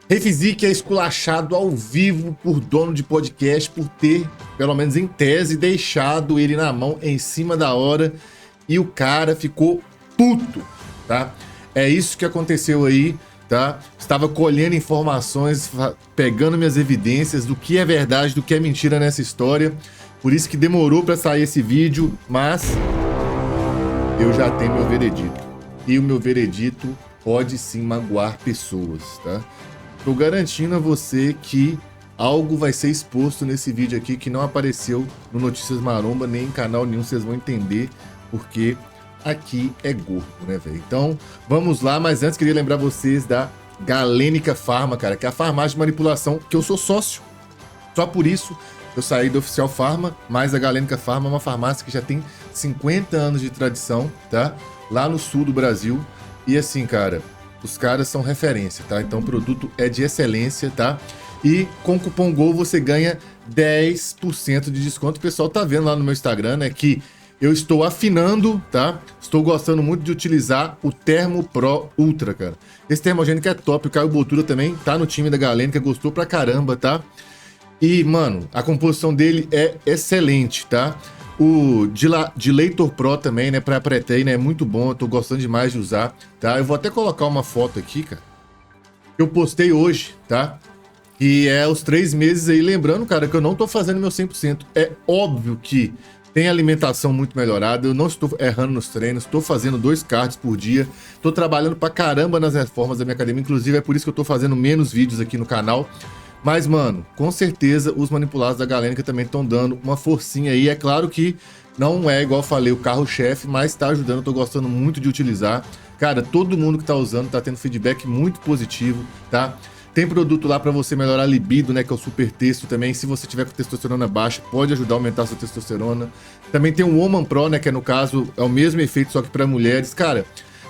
Refizic é esculachado ao vivo por dono de podcast por ter, pelo menos em tese, deixado ele na mão em cima da hora e o cara ficou puto, tá? É isso que aconteceu aí, tá? Estava colhendo informações, pegando minhas evidências do que é verdade, do que é mentira nessa história. Por isso que demorou para sair esse vídeo, mas eu já tenho meu veredito. E o meu veredito pode sim magoar pessoas, tá? Tô garantindo a você que algo vai ser exposto nesse vídeo aqui que não apareceu no Notícias Maromba, nem em canal nenhum, vocês vão entender porque aqui é gordo, né, velho? Então, vamos lá, mas antes queria lembrar vocês da Galênica Pharma, cara, que é a farmácia de manipulação que eu sou sócio. Só por isso eu saí do Oficial Pharma, mas a Galênica Pharma é uma farmácia que já tem 50 anos de tradição, tá? Lá no sul do Brasil. E assim, cara, os caras são referência, tá? Então o produto é de excelência, tá? E com o cupom GOL você ganha 10% de desconto. O pessoal tá vendo lá no meu Instagram, né, que eu estou afinando, tá? Estou gostando muito de utilizar o Termo Pro Ultra, cara. Esse termogênico é top. O Caio Botura também tá no time da Galênica, gostou pra caramba, tá? E, mano, a composição dele é excelente, tá? O Dilator Pro também, né, pra pré-treino, é muito bom, eu tô gostando demais de usar, tá? Eu vou até colocar uma foto aqui, cara, que eu postei hoje, tá? E é os 3 meses aí, lembrando, cara, que eu não tô fazendo meu 100%. É óbvio que tem alimentação muito melhorada, eu não estou errando nos treinos, estou fazendo 2 cards por dia, estou trabalhando pra caramba nas reformas da minha academia, inclusive é por isso que eu tô fazendo menos vídeos aqui no canal. Mas, mano, com certeza os manipulados da Galênica também estão dando uma forcinha aí. É claro que não é, igual eu falei, o carro-chefe, mas tá ajudando, eu tô gostando muito de utilizar. Cara, todo mundo que tá usando tá tendo feedback muito positivo, tá? Tem produto lá pra você melhorar a libido, né, que é o Super Testo também. Se você tiver com testosterona baixa, pode ajudar a aumentar a sua testosterona. Também tem o Woman Pro, né, que é no caso, é o mesmo efeito, só que pra mulheres. Cara,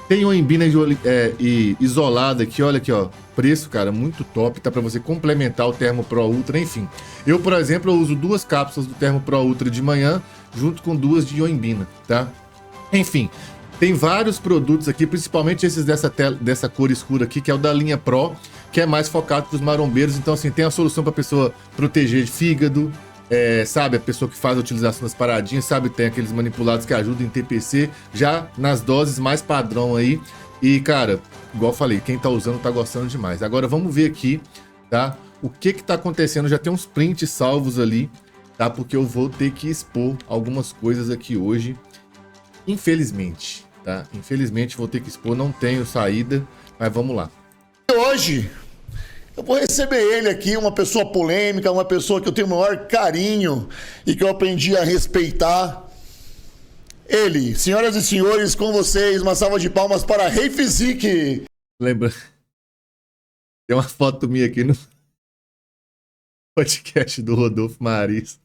tem oembina isolada aqui, olha aqui, ó. Preço, cara, muito top, tá pra você complementar o Termo Pro Ultra, enfim. Eu, por exemplo, eu uso 2 cápsulas do Termo Pro Ultra de manhã, junto com 2 de oembina, tá? Enfim, tem vários produtos aqui, principalmente esses dessa cor escura aqui, que é o da linha Pro, que é mais focado pros marombeiros. Então, assim, tem a solução pra pessoa proteger de fígado, sabe, a pessoa que faz a utilização das paradinhas, sabe, tem aqueles manipulados que ajudam em TPC, já nas doses mais padrão aí. E, cara, igual eu falei, quem tá usando tá gostando demais. Agora vamos ver aqui, tá, o que que tá acontecendo. Já tem uns prints salvos ali, tá, porque eu vou ter que expor algumas coisas aqui hoje, infelizmente, tá? Infelizmente vou ter que expor, não tenho saída, mas vamos lá. Hoje eu vou receber ele aqui, uma pessoa polêmica, uma pessoa que eu tenho o maior carinho e que eu aprendi a respeitar. Ele, senhoras e senhores, com vocês, uma salva de palmas para Refizic. Lembra? Tem uma foto minha aqui no podcast do Rodolfo Maris.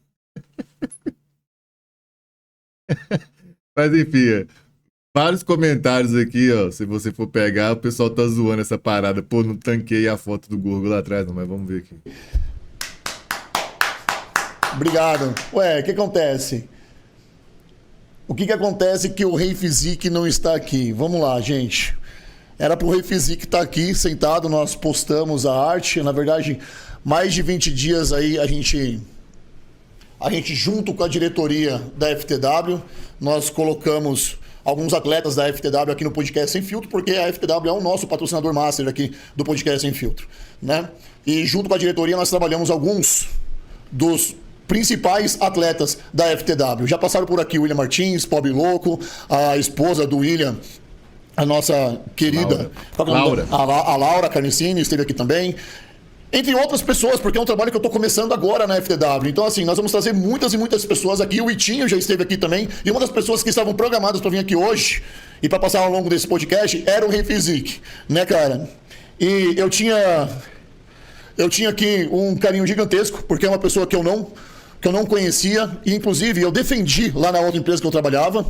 Mas enfim, vários comentários aqui, ó. Se você for pegar, o pessoal tá zoando essa parada. Pô, não tanquei a foto do Gorgo lá atrás, não, mas vamos ver aqui. Obrigado. Ué, o que acontece? O que acontece que o Refizic não está aqui? Vamos lá, gente. Era pro Refizic estar aqui, sentado, nós postamos a arte. Na verdade, mais de 20 dias aí a gente junto com a diretoria da FTW, nós colocamos alguns atletas da FTW aqui no Podcast Sem Filtro, porque a FTW é o nosso patrocinador master aqui do Podcast Sem Filtro, né? E junto com a diretoria nós trabalhamos alguns dos principais atletas da FTW. Já passaram por aqui o William Martins, Pobre Louco, a esposa do William, a nossa querida Laura. A Laura Carnicini esteve aqui também. Entre outras pessoas, porque é um trabalho que eu estou começando agora na FTW. Então, assim, nós vamos trazer muitas e muitas pessoas aqui. O Itinho já esteve aqui também. E uma das pessoas que estavam programadas para vir aqui hoje e para passar ao longo desse podcast era o Refizic, né, cara? E eu tinha aqui um carinho gigantesco, porque é uma pessoa que eu não conhecia. E, inclusive, eu defendi lá na outra empresa que eu trabalhava.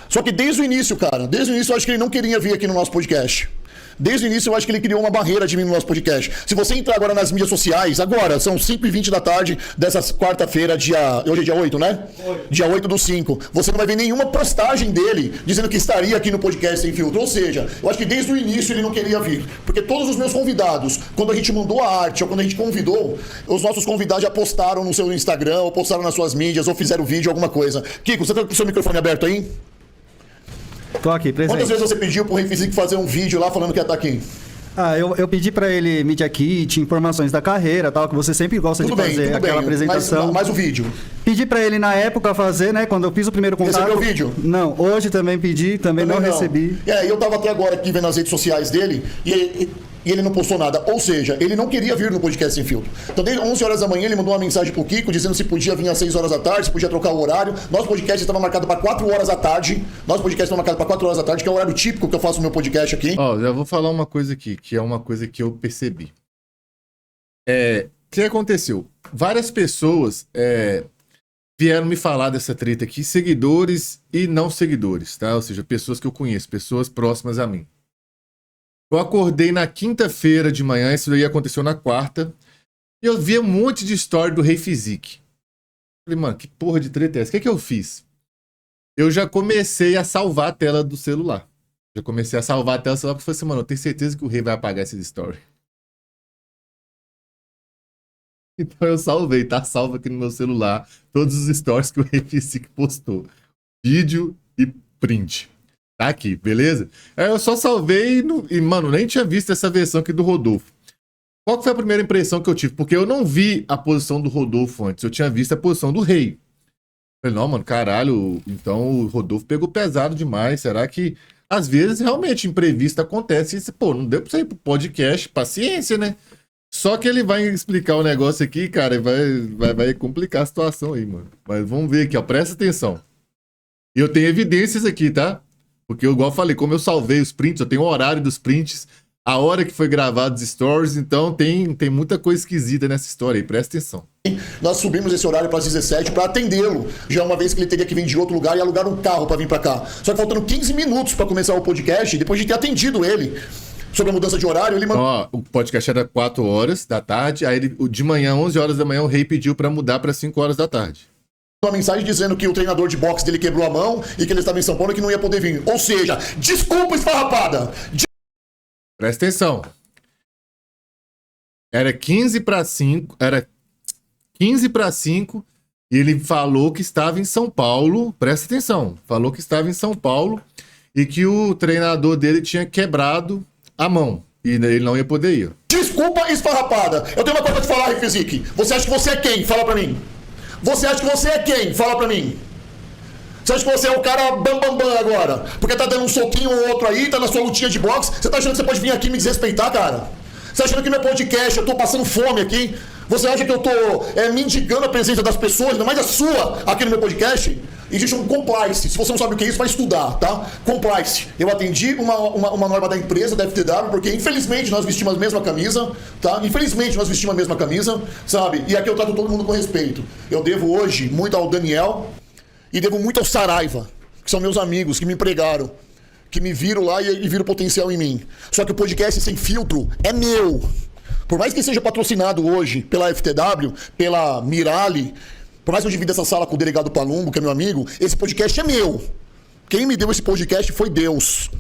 Só que desde o início, cara, eu acho que ele não queria vir aqui no nosso podcast. Desde o início eu acho que ele criou uma barreira de mim no nosso podcast. Se você entrar agora nas mídias sociais, agora, são 5h20 da tarde dessa quarta-feira, hoje é dia 8, né? 8. Dia 8/5. Você não vai ver nenhuma postagem dele dizendo que estaria aqui no podcast Sem Filtro. Ou seja, eu acho que desde o início ele não queria vir. Porque todos os meus convidados, quando a gente mandou a arte ou quando a gente convidou, os nossos convidados já postaram no seu Instagram, ou postaram nas suas mídias, ou fizeram vídeo, alguma coisa. Kiko, você tá com o seu microfone aberto aí? Tô aqui, presente. Quantas vezes você pediu pro Rei Physique fazer um vídeo lá falando que ia estar aqui? Eu pedi pra ele Media Kit, informações da carreira, tal, que você sempre gosta de fazer aquela apresentação. Mas o vídeo? Pedi pra ele na época fazer, né, quando eu fiz o primeiro contato. Recebeu o vídeo? Não, hoje também pedi, também não recebi. Eu tava até agora aqui vendo as redes sociais dele e ele não postou nada. Ou seja, ele não queria vir no podcast Sem Filtro. Então, desde 11 horas da manhã, ele mandou uma mensagem pro Kiko dizendo se podia vir às 6 horas da tarde, se podia trocar o horário. Nosso podcast estava marcado para 4 horas da tarde. Que é o horário típico que eu faço no meu podcast aqui. Já vou falar uma coisa aqui, que é uma coisa que eu percebi. O que aconteceu? Várias pessoas vieram me falar dessa treta aqui, seguidores e não seguidores, tá? Ou seja, pessoas que eu conheço, pessoas próximas a mim. Eu acordei na quinta-feira de manhã, isso daí aconteceu na quarta, e eu vi um monte de story do Rei Physique. Falei, mano, que porra de treta é essa? O que eu fiz? Eu já comecei a salvar a tela do celular. Porque eu falei assim, mano, eu tenho certeza que o Rei vai apagar esses stories. Então eu salvei, tá salvo aqui no meu celular, todos os stories que o Rei Physique postou. Vídeo e print. Tá aqui, beleza? Eu só salvei e, mano, nem tinha visto essa versão aqui do Rodolfo. Qual que foi a primeira impressão que eu tive? Porque eu não vi a posição do Rodolfo antes, eu tinha visto a posição do Rei. Falei, não, mano, caralho, então o Rodolfo pegou pesado demais. Será que, às vezes, realmente, imprevisto acontece? E, pô, não deu pra você ir pro podcast, paciência, né? Só que ele vai explicar o negócio aqui, cara, e vai complicar a situação aí, mano. Mas vamos ver aqui, ó, presta atenção. E eu tenho evidências aqui, tá? Porque, igual eu falei, como eu salvei os prints, eu tenho o horário dos prints, a hora que foi gravado os stories, então tem muita coisa esquisita nessa história aí, presta atenção. Nós subimos esse horário para as 17 para atendê-lo, já uma vez que ele teria que vir de outro lugar e alugar um carro para vir para cá. Só que faltando 15 minutos para começar o podcast, depois de ter atendido ele sobre a mudança de horário, ele mandou... Ó, o podcast era 4 horas da tarde, aí de manhã, 11 horas da manhã, o Rei pediu para mudar para 5 horas da tarde. Uma mensagem dizendo que o treinador de boxe dele quebrou a mão e que ele estava em São Paulo e que não ia poder vir. Ou seja, desculpa, esfarrapada! Presta atenção. Era 15 para 5, e ele falou que estava em São Paulo. Presta atenção. Falou que estava em São Paulo e que o treinador dele tinha quebrado a mão e ele não ia poder ir. Desculpa, esfarrapada! Eu tenho uma coisa pra te falar, Rei Physique. Você acha que você é quem? Fala pra mim. Você acha que você é quem? Fala pra mim. Você acha que você é o cara bam agora? Porque tá dando um soquinho ou outro aí, tá na sua lutinha de boxe. Você tá achando que você pode vir aqui me desrespeitar, cara? Você tá achando que meu podcast, eu tô passando fome aqui? Você acha que eu tô mendigando a presença das pessoas, ainda mais a sua, aqui no meu podcast? Existe um compliance. Se você não sabe o que é isso, vai estudar, tá? Compliance. Eu atendi uma norma da empresa, da FTW, porque infelizmente nós vestimos a mesma camisa, tá? Infelizmente nós vestimos a mesma camisa, sabe? E aqui eu trato todo mundo com respeito. Eu devo hoje muito ao Daniel e devo muito ao Saraiva, que são meus amigos, que me empregaram, que me viram lá e viram potencial em mim. Só que o podcast Sem Filtro é meu. Por mais que seja patrocinado hoje pela FTW, pela Mirali, por mais que eu divida essa sala com o delegado Palumbo, que é meu amigo, esse podcast é meu. Quem me deu esse podcast foi Deus.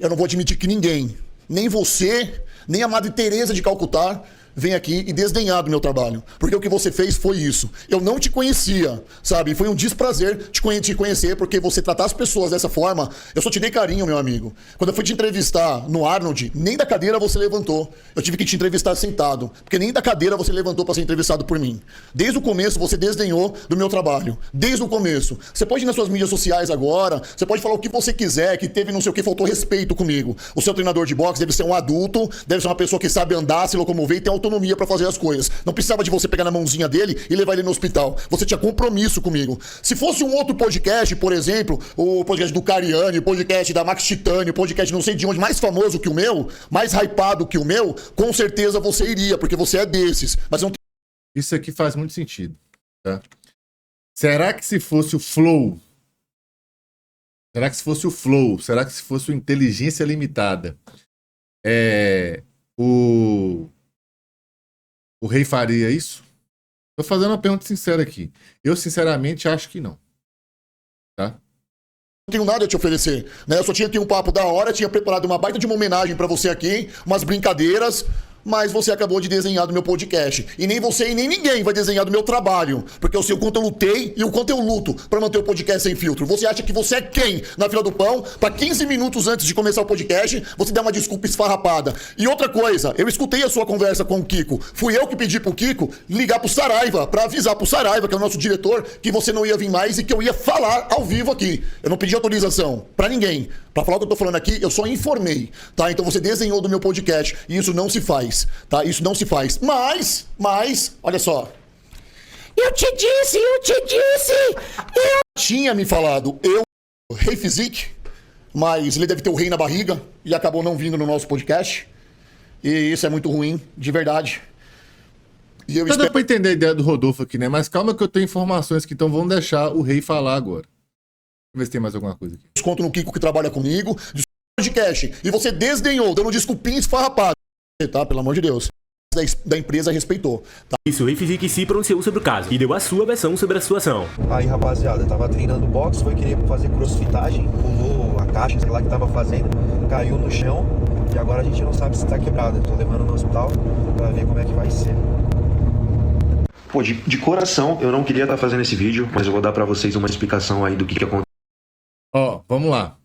Eu não vou admitir que ninguém, nem você, nem a Madre Teresa de Calcutá, vem aqui e desdenhar do meu trabalho. Porque o que você fez foi isso. Eu não te conhecia, sabe? Foi um desprazer te conhecer, porque você tratar as pessoas dessa forma, eu só te dei carinho, meu amigo. Quando eu fui te entrevistar no Arnold, nem da cadeira você levantou. Eu tive que te entrevistar sentado, porque nem da cadeira você levantou para ser entrevistado por mim. Desde o começo você desdenhou do meu trabalho. Desde o começo. Você pode ir nas suas mídias sociais agora, você pode falar o que você quiser, que teve não sei o que, faltou respeito comigo. O seu treinador de boxe deve ser um adulto, deve ser uma pessoa que sabe andar, se locomover e tem autonomia para fazer as coisas. Não precisava de você pegar na mãozinha dele e levar ele no hospital. Você tinha compromisso comigo. Se fosse um outro podcast, por exemplo, o podcast do Cariani, o podcast da Max Titânio, o podcast não sei de onde, mais famoso que o meu, mais hypado que o meu, com certeza você iria, porque você é desses. Mas não... Isso aqui faz muito sentido, tá? Será que se fosse o Flow, Será que se fosse o Flow? Será que se fosse o Inteligência Limitada? O Rei faria isso? Tô fazendo uma pergunta sincera aqui. Eu, sinceramente, acho que não. Tá? Não tenho nada a te oferecer, né? Eu só tinha aqui um papo da hora, tinha preparado uma baita de uma homenagem pra você aqui, umas brincadeiras, mas você acabou de desenhar do meu podcast. E nem você e nem ninguém vai desenhar do meu trabalho, porque eu sei o quanto eu lutei e o quanto eu luto pra manter o podcast sem filtro. Você acha que você é quem na fila do pão, pra 15 minutos antes de começar o podcast, você dá uma desculpa esfarrapada. E outra coisa, eu escutei a sua conversa com o Kiko. Fui eu que pedi pro Kiko ligar pro Saraiva, pra avisar pro Saraiva, que é o nosso diretor, que você não ia vir mais e que eu ia falar ao vivo aqui. Eu não pedi autorização pra ninguém. Pra falar o que eu tô falando aqui, eu só informei, tá? Então você desenhou do meu podcast e isso não se faz, tá? Isso não se faz. Mas, olha só. Eu te disse! Eu tinha me falado, Rei Physique, mas ele deve ter o rei na barriga e acabou não vindo no nosso podcast. E isso é muito ruim, de verdade. E eu espero... Dá pra entender a ideia do Rodolfo aqui, né? Mas calma que eu tenho informações que então vão deixar o rei falar agora. Vamos ver se tem mais alguma coisa aqui. Desconto no Kiko que trabalha comigo, podcast. E você desdenhou, dando desculpinha esfarrapada. Tá? Pelo amor de Deus. Da empresa respeitou. Tá? Isso, o Rei Physique se pronunciou sobre o caso e deu a sua versão sobre a situação. Aí, rapaziada, tava treinando boxe, foi querer fazer crossfitagem, pulou a caixa, sei lá que tava fazendo, caiu no chão e agora a gente não sabe se tá quebrado. Tô levando no hospital pra ver como é que vai ser. Pô, de coração, eu não queria estar fazendo esse vídeo, mas eu vou dar pra vocês uma explicação aí do que aconteceu. Ó, vamos lá.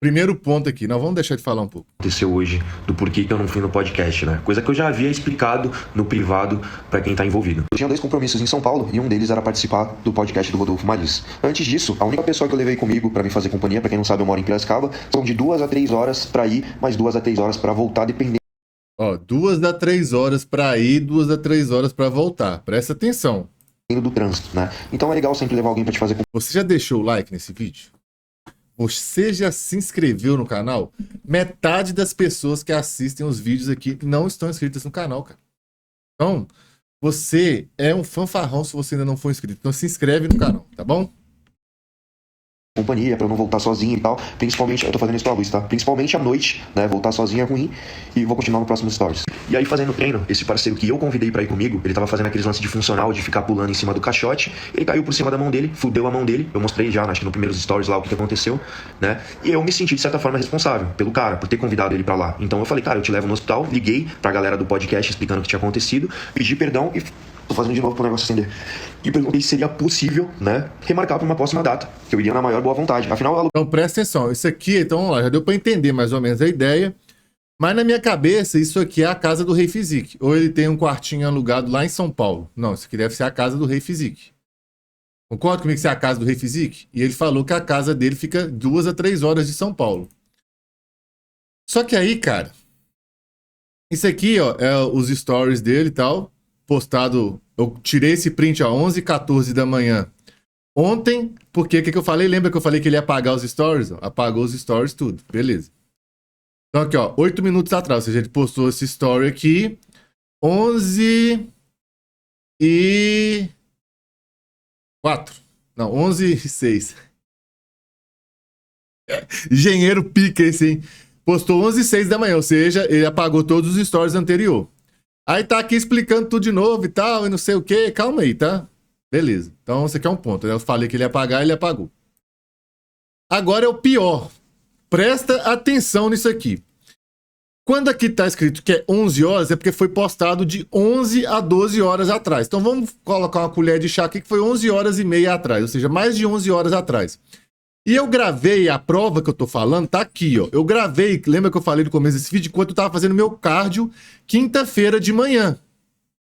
Primeiro ponto aqui, nós vamos deixar de falar um pouco. Aconteceu hoje, do porquê que eu não fui no podcast, né? Coisa que eu já havia explicado no privado pra quem tá envolvido. Eu tinha 2 compromissos em São Paulo e um deles era participar do podcast do Rodolfo Maris. Antes disso, a única pessoa que eu levei comigo pra me fazer companhia, pra quem não sabe, eu moro em Piracicaba, são de 2 a 3 horas pra ir, mais 2 a 3 horas pra voltar, dependendo. Ó, 2 a 3 horas pra ir, 2 a 3 horas pra voltar. Presta atenção. Do trânsito, né? Então é legal sempre levar alguém pra te fazer companhia. Você já deixou o like nesse vídeo? Você já se inscreveu no canal? Metade das pessoas que assistem os vídeos aqui não estão inscritas no canal, cara. Então, você é um fanfarrão se você ainda não for inscrito. Então se inscreve no canal, tá bom? Companhia, pra eu não voltar sozinho e tal. Principalmente, eu tô fazendo isso pra luz, tá? Principalmente à noite, né? Voltar sozinho é ruim. E vou continuar no próximo stories. E aí, fazendo treino, esse parceiro que eu convidei pra ir comigo, ele tava fazendo aqueles lances de funcional, de ficar pulando em cima do caixote. Ele caiu por cima da mão dele, fudeu a mão dele. Eu mostrei já, acho que no primeiros stories lá o que aconteceu, né? E eu me senti, de certa forma, responsável pelo cara, por ter convidado ele pra lá. Então eu falei, cara, eu te levo no hospital. Liguei pra galera do podcast explicando o que tinha acontecido. Pedi perdão e... tô fazendo de novo pro negócio acender. E perguntei se seria possível, né, remarcar para uma próxima data, que eu iria na maior boa vontade. Afinal, então presta atenção, isso aqui, então vamos lá, já deu para entender mais ou menos a ideia, mas na minha cabeça isso aqui é a casa do Rei Physique, ou ele tem um quartinho alugado lá em São Paulo. Não, isso aqui deve ser a casa do Rei Physique. Concorda comigo que isso é a casa do Rei Physique? E ele falou que a casa dele fica 2 a 3 horas de São Paulo. Só que aí, cara, isso aqui, ó, é os stories dele e tal, postado, eu tirei esse print a 11h14 da manhã ontem, porque o que eu falei? Lembra que eu falei que ele ia apagar os stories? Ó, apagou os stories tudo, beleza. Então aqui, ó, 8 minutos atrás, ou seja, ele postou esse story aqui, 11h04. Não, 11h06. Engenheiro pica esse, hein? Postou 11h06 da manhã, ou seja, ele apagou todos os stories anterior. Aí tá aqui explicando tudo de novo e tal, e não sei o que. Calma aí, tá? Beleza. Então, esse aqui é um ponto. Eu falei que ele ia apagar, ele apagou. Agora é o pior. Presta atenção nisso aqui. Quando aqui tá escrito que é 11 horas, é porque foi postado de 11 a 12 horas atrás. Então, vamos colocar uma colher de chá aqui que foi 11 horas e meia atrás. Ou seja, mais de 11 horas atrás. E eu gravei a prova que eu tô falando, tá aqui, ó. Eu gravei, lembra que eu falei no começo desse vídeo, enquanto eu tava fazendo meu cardio quinta-feira de manhã.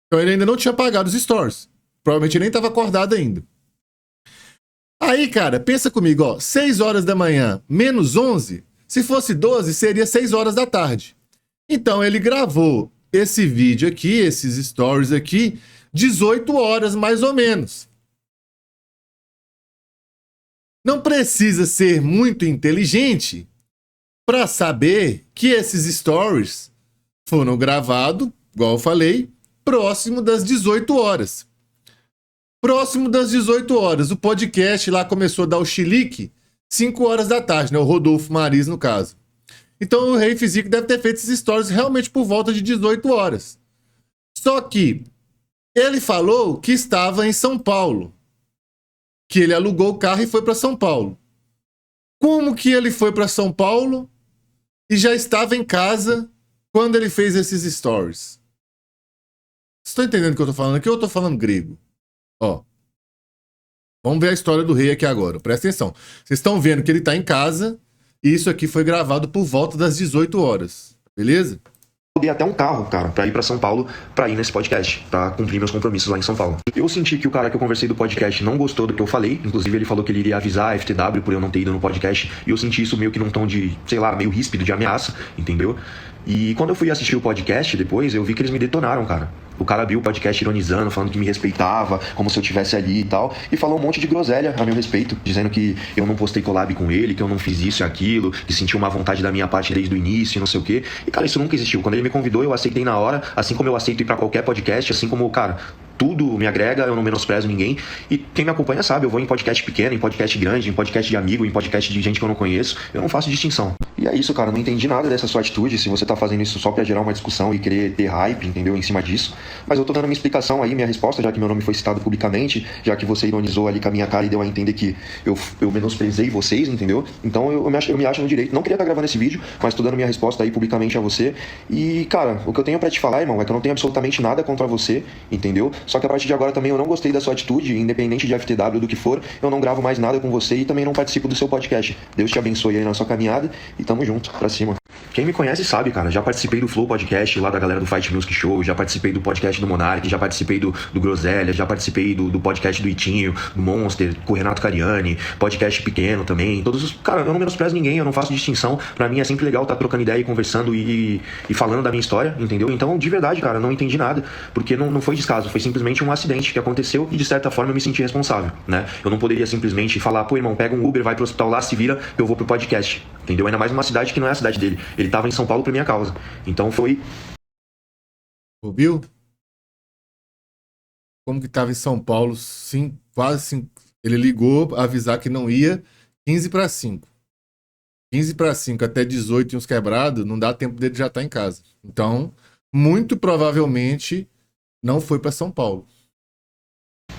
Então ele ainda não tinha apagado os stories. Provavelmente ele nem tava acordado ainda. Aí, cara, pensa comigo, ó. 6 horas da manhã menos 11, se fosse 12, seria 6 horas da tarde. Então ele gravou esse vídeo aqui, esses stories aqui, 18 horas mais ou menos. Não precisa ser muito inteligente para saber que esses stories foram gravados, igual eu falei, próximo das 18 horas. Próximo das 18 horas, o podcast lá começou a dar o chilique 5 horas da tarde, né? O Rodolfo Maris, no caso. Então o Rei Fiziki deve ter feito esses stories realmente por volta de 18 horas. Só que ele falou que estava em São Paulo. Que ele alugou o carro e foi para São Paulo. Como que ele foi para São Paulo e já estava em casa quando ele fez esses stories? Vocês estão entendendo o que eu tô falando aqui ou eu tô falando grego? Ó. Vamos ver a história do rei aqui agora. Presta atenção. Vocês estão vendo que ele tá em casa e isso aqui foi gravado por volta das 18 horas. Beleza? Aluguei até um carro, cara, pra ir pra São Paulo, pra ir nesse podcast, pra cumprir meus compromissos lá em São Paulo. Eu senti que o cara que eu conversei do podcast não gostou do que eu falei, inclusive ele falou que ele iria avisar a FTW por eu não ter ido no podcast, e eu senti isso meio que num tom de, sei lá, meio ríspido, de ameaça, entendeu? E quando eu fui assistir o podcast depois, eu vi que eles me detonaram, cara. O cara abriu o podcast ironizando, falando que me respeitava, como se eu estivesse ali e tal, e falou um monte de groselha a meu respeito, dizendo que eu não postei collab com ele, que eu não fiz isso e aquilo, que sentiu uma vontade da minha parte desde o início, não sei o quê. E, cara, isso nunca existiu. Quando ele me convidou, eu aceitei na hora, assim como eu aceito ir pra qualquer podcast, assim como, cara, tudo me agrega, eu não menosprezo ninguém. E quem me acompanha sabe, eu vou em podcast pequeno, em podcast grande, em podcast de amigo, em podcast de gente que eu não conheço. Eu não faço distinção. E é isso, cara, não entendi nada dessa sua atitude, se você tá fazendo isso só pra gerar uma discussão e querer ter hype, entendeu, em cima disso. Mas eu tô dando minha explicação aí, minha resposta, já que meu nome foi citado publicamente, já que você ironizou ali com a minha cara e deu a entender que eu menosprezei vocês, entendeu? Então eu me acho no direito. Não queria estar gravando esse vídeo, mas tô dando minha resposta aí publicamente a você. E, cara, o que eu tenho pra te falar, irmão, é que eu não tenho absolutamente nada contra você, entendeu? Só que a partir de agora também eu não gostei da sua atitude, independente de FTW do que for, eu não gravo mais nada com você e também não participo do seu podcast. Deus te abençoe aí na sua caminhada e tamo junto, pra cima. Quem me conhece sabe, cara, já participei do Flow Podcast lá da galera do Fight Music Show, já participei do podcast do Monark, já participei do Groselha, já participei do podcast do Itinho, do Monster, com o Renato Cariani, podcast pequeno também, todos os... Cara, eu não menosprezo ninguém, eu não faço distinção, pra mim é sempre legal estar trocando ideia e conversando e falando da minha história, entendeu? Então, de verdade, cara, não entendi nada, porque não foi descaso, foi simplesmente um acidente que aconteceu e de certa forma eu me senti responsável, né? Eu não poderia simplesmente falar, pô, irmão, pega um Uber, vai pro hospital lá, se vira, eu vou pro podcast, entendeu? Ainda mais numa cidade que não é a cidade dele. Ele tava em São Paulo por minha causa. Então foi... Ouviu? Como que tava em São Paulo, sim, quase 5. Ele ligou a avisar que não ia 15 para 5. 15 para 5 até 18 e uns quebrados, não dá tempo dele já estar em casa. Então, muito provavelmente não foi para São Paulo.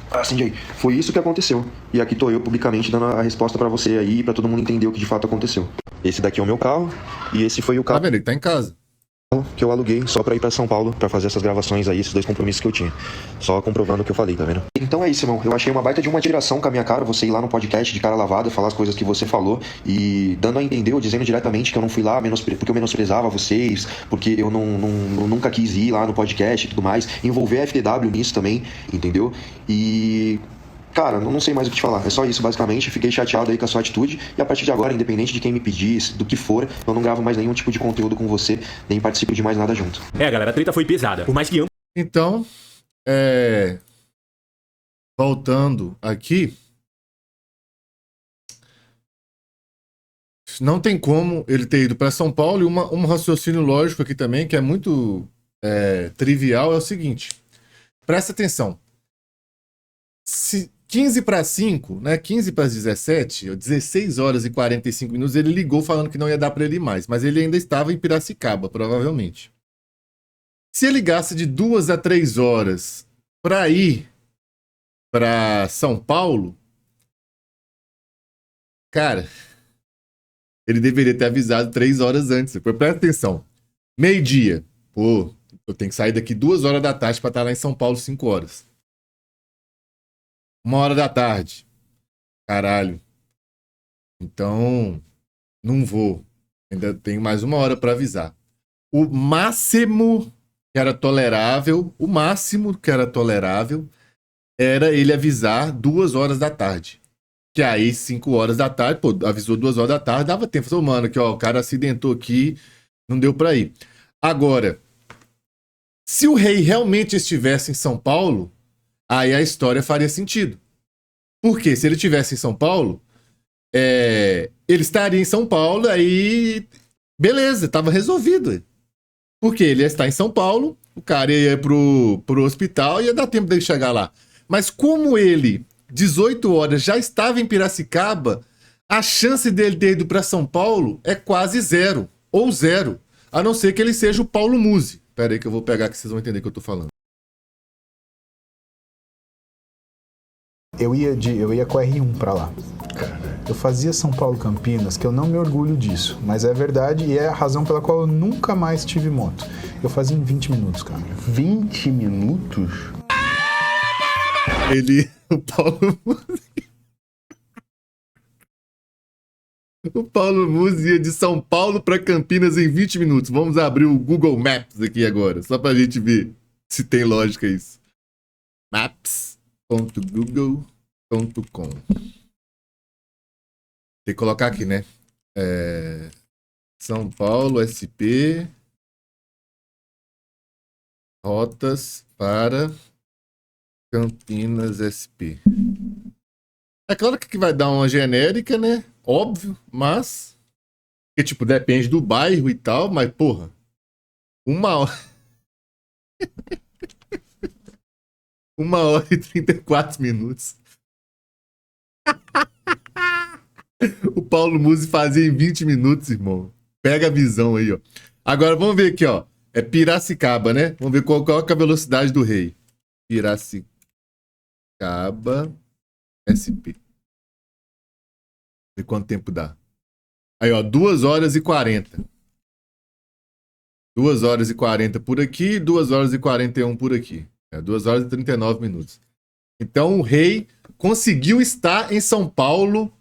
Assim, Jay, foi isso que aconteceu. E aqui tô eu publicamente dando a resposta pra você aí, pra todo mundo entender o que de fato aconteceu. Esse daqui é o meu carro e esse foi o Tá carro vendo? Ele tá em casa. que eu aluguei só pra ir pra São Paulo pra fazer essas gravações aí, esses 2 compromissos que eu tinha. Só comprovando o que eu falei, tá vendo? Então é isso, irmão. Eu achei uma baita de uma tiração com a minha cara, você ir lá no podcast de cara lavada, falar as coisas que você falou e dando a entender, ou dizendo diretamente que eu não fui lá porque eu menosprezava vocês, porque eu nunca quis ir lá no podcast e tudo mais. Envolver a FTW nisso também, entendeu? E... Cara, não sei mais o que te falar, é só isso basicamente, fiquei chateado aí com a sua atitude e a partir de agora, independente de quem me pedisse, do que for, eu não gravo mais nenhum tipo de conteúdo com você, nem participo de mais nada junto. Galera, a treta foi pesada, por mais que ambos... Então, voltando aqui, não tem como ele ter ido para São Paulo e um raciocínio lógico aqui também, que é muito trivial, é o seguinte, presta atenção, se 15 para 5, né? 15 para 17, 16 horas e 45 minutos, ele ligou falando que não ia dar para ele ir mais, mas ele ainda estava em Piracicaba, provavelmente. Se ele ligasse de 2 a 3 horas para ir para São Paulo, cara, ele deveria ter avisado 3 horas antes. Presta atenção. Meio-dia. Pô, eu tenho que sair daqui 2 horas da tarde para estar lá em São Paulo 5 horas. 1 hora da tarde. Caralho. Então, não vou. Ainda tenho mais 1 hora para avisar. O máximo que era tolerável, era ele avisar 2 horas da tarde. Que aí, 5 horas da tarde, pô, avisou 2 horas da tarde, dava tempo. Falou, mano, que ó, o cara acidentou aqui, não deu para ir. Agora, se o rei realmente estivesse em São Paulo, aí a história faria sentido. Porque se ele estivesse em São Paulo, ele estaria em São Paulo, aí beleza, estava resolvido. Porque ele ia estar em São Paulo, o cara ia pro hospital e ia dar tempo dele chegar lá. Mas como ele, 18 horas, já estava em Piracicaba, a chance dele ter ido para São Paulo é quase zero, ou zero. A não ser que ele seja o Paulo Musi. Pera aí que eu vou pegar que vocês vão entender o que eu tô falando. Eu ia com a R1 pra lá. Eu fazia São Paulo Campinas, que eu não me orgulho disso, mas é verdade e é a razão pela qual eu nunca mais tive moto. Eu fazia em 20 minutos, cara. 20 minutos? O Paulo Musi... O Paulo Musi ia de São Paulo para Campinas em 20 minutos. Vamos abrir o Google Maps aqui agora, só pra gente ver se tem lógica isso. Maps.google.com. Tem que colocar aqui, né? São Paulo, SP. Rotas para Campinas, SP. É claro que vai dar uma genérica, né? Óbvio, mas... Que, tipo, depende do bairro e tal, mas, porra... 1 hora... 1 hora e 34 minutos. O Paulo Musi fazia em 20 minutos, irmão. Pega a visão aí, ó. Agora, vamos ver aqui, ó. É Piracicaba, né? Vamos ver qual é a velocidade do rei. Piracicaba... SP. E quanto tempo dá? Aí, ó, 2 horas e 40. 2 horas e 40 por aqui, 2 horas e 41 por aqui. 2 horas e 39 minutos. Então, o rei conseguiu estar em São Paulo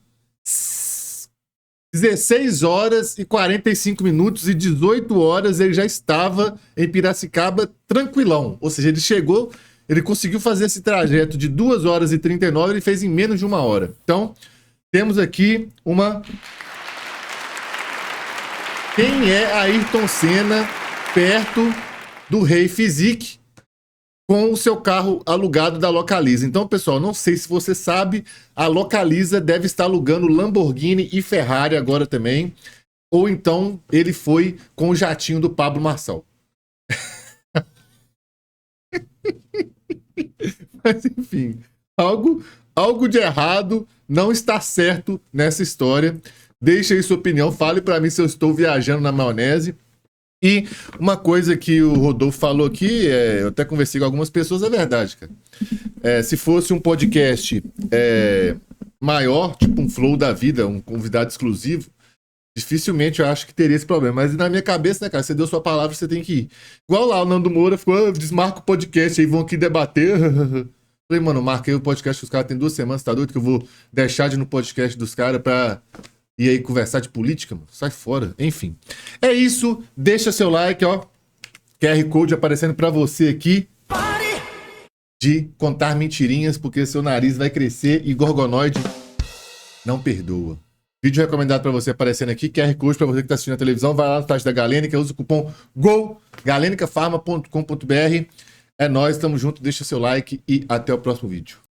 16 horas e 45 minutos e 18 horas ele já estava em Piracicaba tranquilão. Ou seja, ele chegou, ele conseguiu fazer esse trajeto de 2 horas e 39, ele fez em menos de 1 hora. Então... Temos aqui uma... Quem é Ayrton Senna perto do Rei Physique com o seu carro alugado da Localiza? Então, pessoal, não sei se você sabe, a Localiza deve estar alugando Lamborghini e Ferrari agora também. Ou então ele foi com o jatinho do Pablo Marçal. Mas, enfim, algo de errado não está certo nessa história. Deixe aí sua opinião, fale para mim se eu estou viajando na maionese. E uma coisa que o Rodolfo falou aqui, eu até conversei com algumas pessoas, é verdade, cara. Se fosse um podcast maior, tipo um Flow da Vida, um convidado exclusivo, dificilmente eu acho que teria esse problema. Mas na minha cabeça, né, cara, você deu sua palavra, você tem que ir. Igual lá, o Nando Moura ficou, desmarca o podcast aí, vão aqui debater. Falei, mano, marquei o podcast dos caras tem 2 semanas, tá doido que eu vou deixar de ir no podcast dos caras pra ir aí conversar de política, mano? Sai fora. Enfim. É isso. Deixa seu like, ó. QR Code aparecendo pra você aqui. De contar mentirinhas, porque seu nariz vai crescer e Gorgonoide não perdoa. Vídeo recomendado pra você aparecendo aqui. QR Code pra você que tá assistindo a televisão. Vai lá no site da Galênica, usa o cupom GOL, galenicafarma.com.br. É nóis, tamo junto, deixa seu like e até o próximo vídeo.